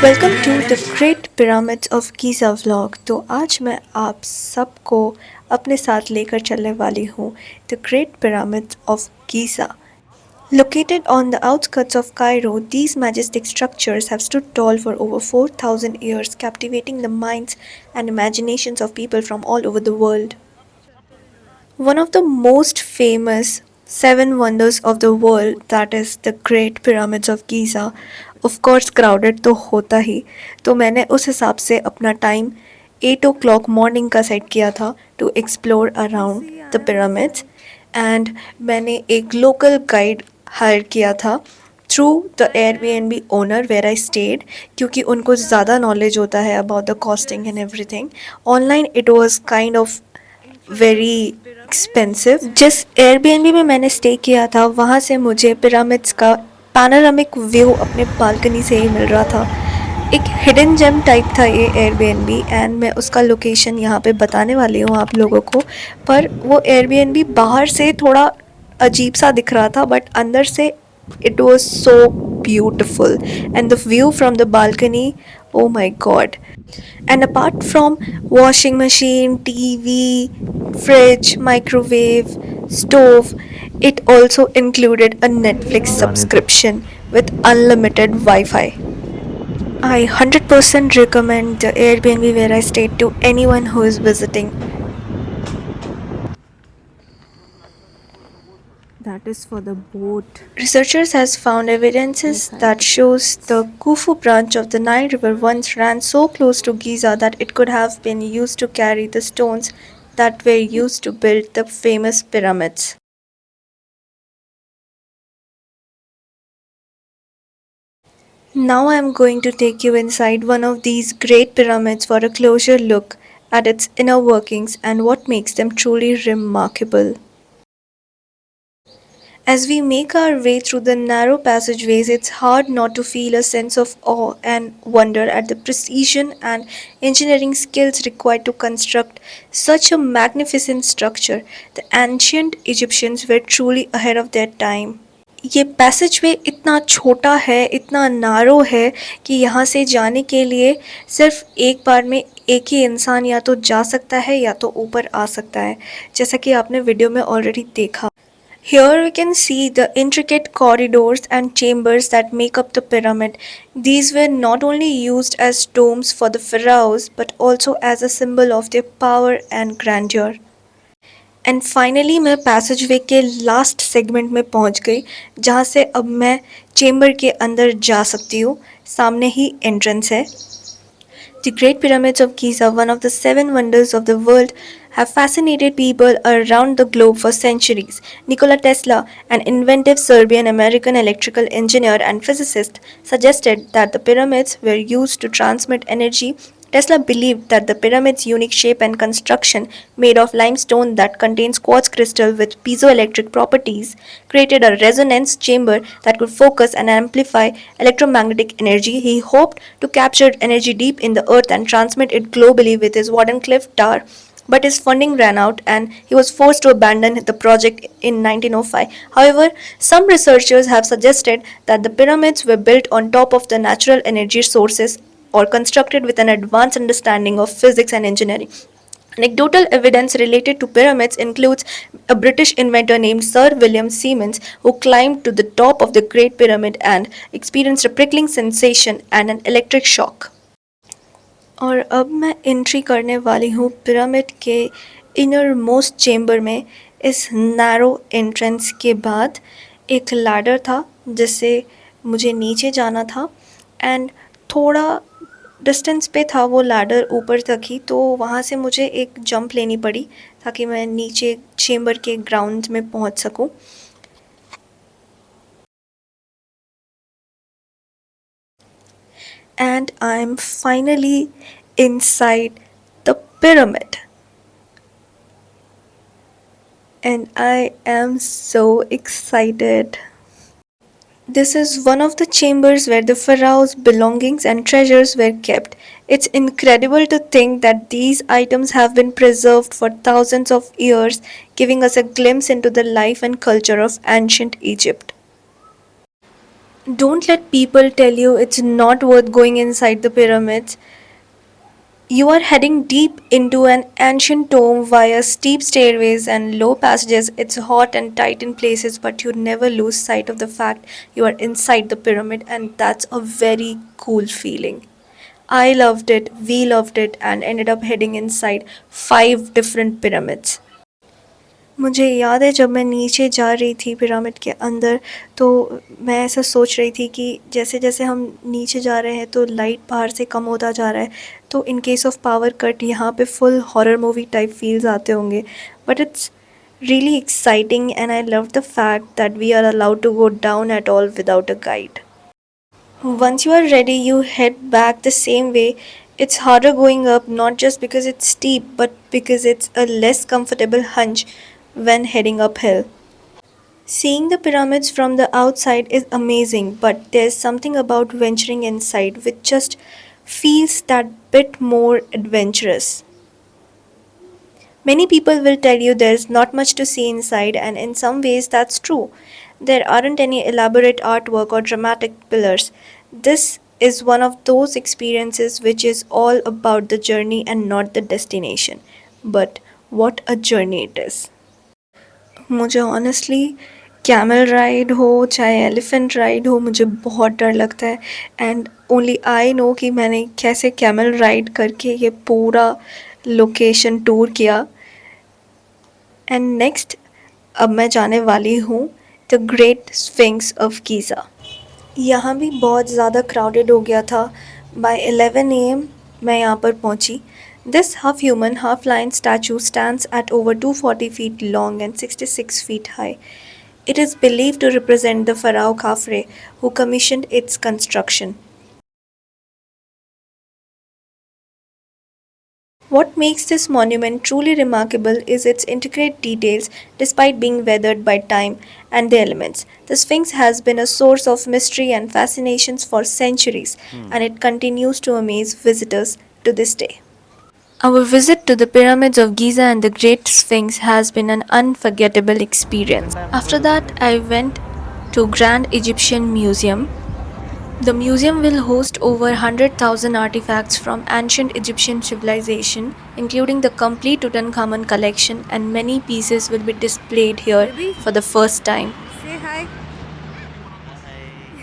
Welcome to the great pyramids of Giza vlog. तो आज मैं आप सबको अपने साथ लेकर चलने वाली हूँ the great pyramids of Giza. Located on the outskirts of Cairo, these majestic structures have stood tall for over 4,000 years, captivating the minds and imaginations of people from all over the world. One of the most famous seven wonders of the world, that is the Great Pyramids of Giza, of course crowded तो होता ही, तो मैंने उस हिसाब से अपना time 8 o'clock morning का set किया था to explore around the pyramids. And मैंने एक लोकल गाइड हायर किया था through the Airbnb owner where I stayed, क्योंकि उनको ज़्यादा नॉलेज होता है about the costing and everything. Online it was kind of very expensive. जिस एयरबीएनबी में मैंने स्टे किया था वहाँ से मुझे पिरामिड्स का पैनोरामिक व्यू अपने बालकनी से ही मिल रहा था। एक हिडन जेम टाइप था ये एयरबीएनबी एंड मैं उसका लोकेशन यहाँ पे बताने वाली हूँ आप लोगों को। पर वो एयरबीएनबी बाहर से थोड़ा अजीब सा दिख रहा था बट अंदर से it was so beautiful, and the view from the balcony, oh my god. And apart from washing machine, TV, fridge, microwave, stove, it also included a Netflix subscription with unlimited Wi-Fi. I 100% recommend the Airbnb where I stayed to anyone who is visiting. That is for the boat. Researchers has found evidences that shows the Khufu branch of the Nile River once ran so close to Giza that it could have been used to carry the stones that were used to build the famous pyramids. Now I am going to take you inside one of these great pyramids for a closer look at its inner workings and what makes them truly remarkable. As we make our way through the narrow passageways, it's hard not to feel a sense of awe and wonder at the precision and engineering skills required to construct such a magnificent structure. The ancient Egyptians were truly ahead of their time. ये पैसेजवे इतना छोटा है, इतना नारो है कि यहाँ से जाने के लिए सिर्फ एक बार में एक ही इंसान या तो जा सकता है या तो ऊपर आ सकता है, जैसा कि आपने वीडियो में ऑलरेडी देखा। Here we can see the intricate corridors and chambers that make up the pyramid. These were not only used as tombs for the pharaohs but also as a symbol of their power and grandeur. And finally मैं पैसेजवे के last segment में पहुंच गई जहां से अब मैं chamber के अंदर जा सकती हूँ। सामने ही एंट्रेंस है। The Great Pyramids of Giza, one of the seven wonders of the world, have fascinated people around the globe for centuries. Nikola Tesla, an inventive Serbian-American electrical engineer and physicist, suggested that the pyramids were used to transmit energy. Tesla believed that the pyramid's unique shape and construction, made of limestone that contains quartz crystal with piezoelectric properties, created a resonance chamber that could focus and amplify electromagnetic energy. He hoped to capture energy deep in the earth and transmit it globally with his Wardenclyffe Tower. But his funding ran out and he was forced to abandon the project in 1905. However, some researchers have suggested that the pyramids were built on top of the natural energy sources or constructed with an advanced understanding of physics and engineering. Anecdotal evidence related to pyramids includes a British inventor named Sir William Siemens who climbed to the top of the Great Pyramid and experienced a prickling sensation and an electric shock. और अब मैं entry करने वाली हूँ pyramid के inner most chamber में। इस narrow entrance के बाद एक लैडर था जिससे मुझे नीचे जाना था एंड थोड़ा डिस्टेंस पे था वो लैडर ऊपर तक ही, तो वहाँ से मुझे एक जंप लेनी पड़ी ताकि मैं नीचे चेम्बर के ग्राउंड में पहुँच सकूँ। And I'm finally inside the pyramid. And I am so excited. This is one of the chambers where the pharaoh's belongings and treasures were kept. It's incredible to think that these items have been preserved for thousands of years, giving us a glimpse into the life and culture of ancient Egypt. Don't let people tell you it's not worth going inside the pyramids. You are heading deep into an ancient tomb via steep stairways and low passages. It's hot and tight in places, but you never lose sight of the fact you are inside the pyramid, and that's a very cool feeling. I loved it, we loved it, and ended up heading inside 5 different pyramids. मुझे याद है जब मैं नीचे जा रही थी pyramid के अंदर, तो मैं ऐसा सोच रही थी कि जैसे-जैसे हम नीचे जा रहे हैं तो लाइट बाहर से कम होता जा रहा है, तो in case of power cut यहाँ पे full horror movie type feels आते होंगे। But it's really exciting and I love the fact that we are allowed to go down at all without a guide. Once you are ready, you head back the same way. It's harder going up not just because it's steep, but because it's a less comfortable hunch when heading uphill. Seeing the pyramids from the outside is amazing, but there's something about venturing inside which just feels that bit more adventurous. Many people will tell you there's not much to see inside, and in some ways that's true. There aren't any elaborate artwork or dramatic pillars. This is one of those experiences which is all about the journey and not the destination. But what a journey it is! मुझे honestly camel ride हो चाहे elephant ride हो मुझे बहुत डर लगता है and only I know कि मैंने कैसे कैमल राइड करके ये पूरा लोकेशन टूर किया एंड नेक्स्ट अब मैं जाने वाली हूँ the great sphinx of Giza. यहाँ भी बहुत ज़्यादा क्राउडेड हो गया था। बाय 11 AM मैं यहाँ पर पहुँची। This half human half lion statue stands at over 240 feet long and 66 feet high. It is believed to represent the Pharaoh Khafre who commissioned its construction. What makes this monument truly remarkable is its intricate details despite being weathered by time and the elements. The Sphinx has been a source of mystery and fascinations for centuries, and it continues to amaze visitors to this day. Our visit to the pyramids of Giza and the Great Sphinx has been an unforgettable experience. After that, I went to Grand Egyptian Museum. The museum will host over 100,000 artifacts from ancient Egyptian civilization, including the complete Tutankhamun collection, and many pieces will be displayed here for the first time. Say hi.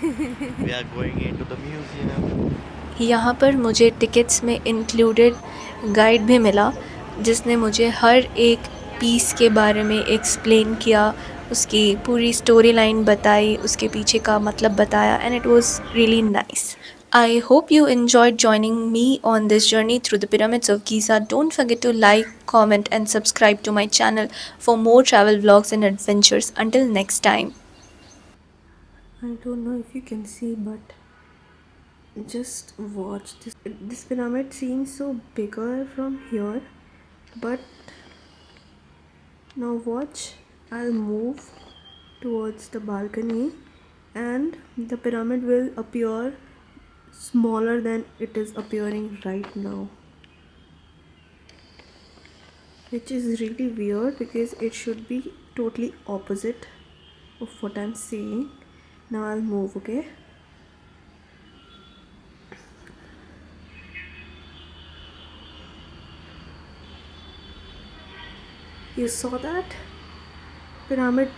Hi, we are going into the museum. यहाँ पर मुझे tickets में included guide भी मिला जिसने मुझे हर एक piece के बारे में एक्सप्लेन किया, उसकी पूरी स्टोरी लाइन बताई, उसके पीछे का मतलब बताया and it was really nice. I hope you enjoyed joining me on this journey through the pyramids of Giza. Don't forget to like, comment and subscribe to my channel for more travel vlogs and adventures. Until next time. I don't know if you can see, but just watch this. This pyramid seems so bigger from here, but now watch. I'll move towards the balcony, and the pyramid will appear smaller than it is appearing right now, which is really weird because it should be totally opposite of what I'm seeing. Now I'll move, okay? You saw that? Pyramid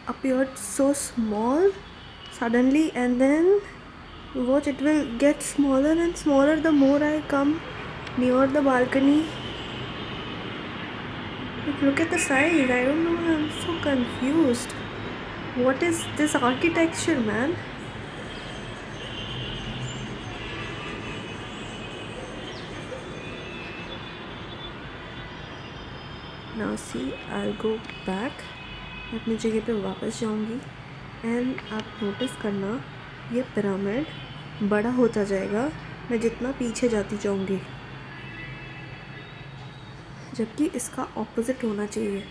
appeared so small suddenly, and then watch, it will get smaller and smaller the more I come near the balcony. Look at the size. I don't know, I'm so confused. What is this architecture, man? Now see, I'll go back. मैं अपनी जगह पे वापस जाऊंगी and आप notice करना ये pyramid बड़ा होता जाएगा मैं जितना पीछे जाती जाऊंगी, जबकि इसका ऑपोजिट होना चाहिए.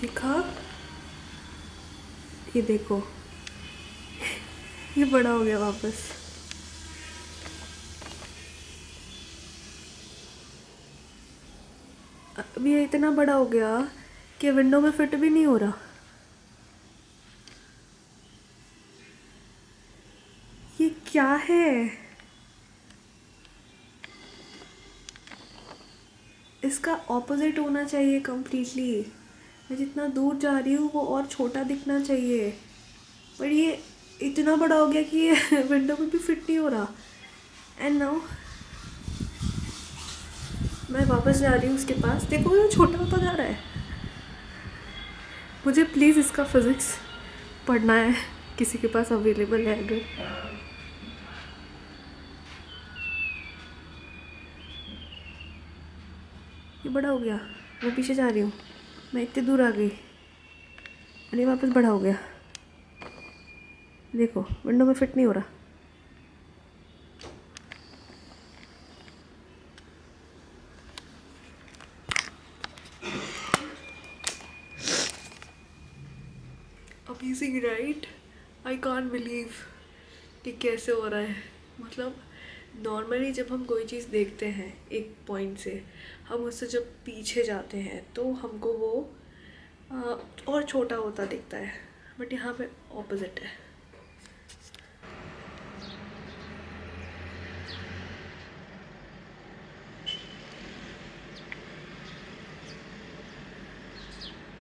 देखा, ये देखो, ये बड़ा हो गया वापस। अब ये इतना बड़ा हो गया कि विंडो में फिट भी नहीं हो रहा। ये क्या है? इसका ऑपोजिट होना चाहिए कम्प्लीटली। मैं जितना दूर जा रही हूँ वो और छोटा दिखना चाहिए, पर ये इतना बड़ा हो गया कि ये विंडो में भी फिट नहीं हो रहा। एंड नाउ मैं वापस जा रही हूँ उसके पास। देखो ये छोटा होता जा रहा है। मुझे प्लीज़ इसका फिज़िक्स पढ़ना है, किसी के पास अवेलेबल है अगर। ये बड़ा हो गया, मैं पीछे जा रही हूँ, मैं इतनी दूर आ गई और ये वापस बड़ा हो गया। देखो विंडो में फिट नहीं हो रहा। Amazing right? I can't believe कि कैसे हो रहा है। मतलब नॉर्मली जब हम कोई चीज़ देखते हैं एक पॉइंट से, हम उससे जब पीछे जाते हैं तो हमको वो और छोटा होता दिखता है, बट यहाँ पे ऑपोजिट है।